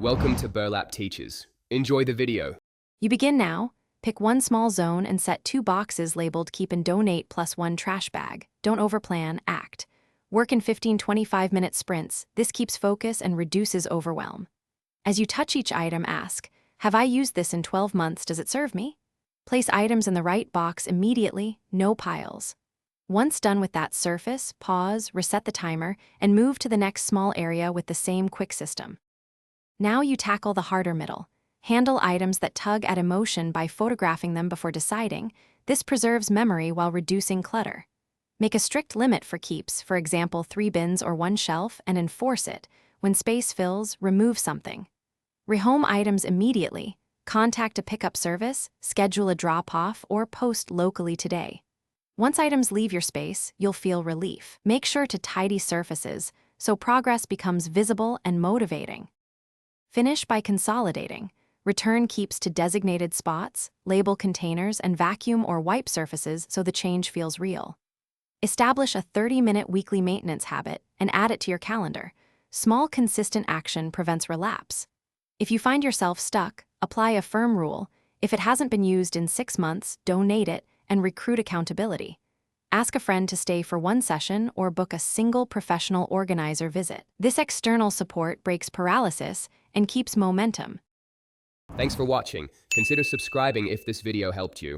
Welcome to Burlap Teachers. Enjoy the video. You begin now. Pick one small zone and set 2 boxes labeled Keep and Donate plus 1 trash bag. Don't overplan, act. Work in 15-25-minute sprints. This keeps focus and reduces overwhelm. As you touch each item, ask, have I used this in 12 months? Does it serve me? Place items in the right box immediately, no piles. Once done with that surface, pause, reset the timer, and move to the next small area with the same quick system. Now you tackle the harder middle. Handle items that tug at emotion by photographing them before deciding. This preserves memory while reducing clutter. Make a strict limit for keeps, for example 3 bins or 1 shelf, and enforce it. When space fills, remove something. Rehome items immediately. Contact a pickup service, schedule a drop-off, or post locally today. Once items leave your space, you'll feel relief. Make sure to tidy surfaces so progress becomes visible and motivating. Finish by consolidating. Return keeps to designated spots, label containers, and vacuum or wipe surfaces so the change feels real. Establish a 30-minute weekly maintenance habit and add it to your calendar. Small, consistent action prevents relapse. If you find yourself stuck, apply a firm rule. If it hasn't been used in 6 months, donate it and recruit accountability. Ask a friend to stay for 1 session or book a single professional organizer visit. This external support breaks paralysis and keeps momentum. Thanks for watching. Consider subscribing if this video helped you.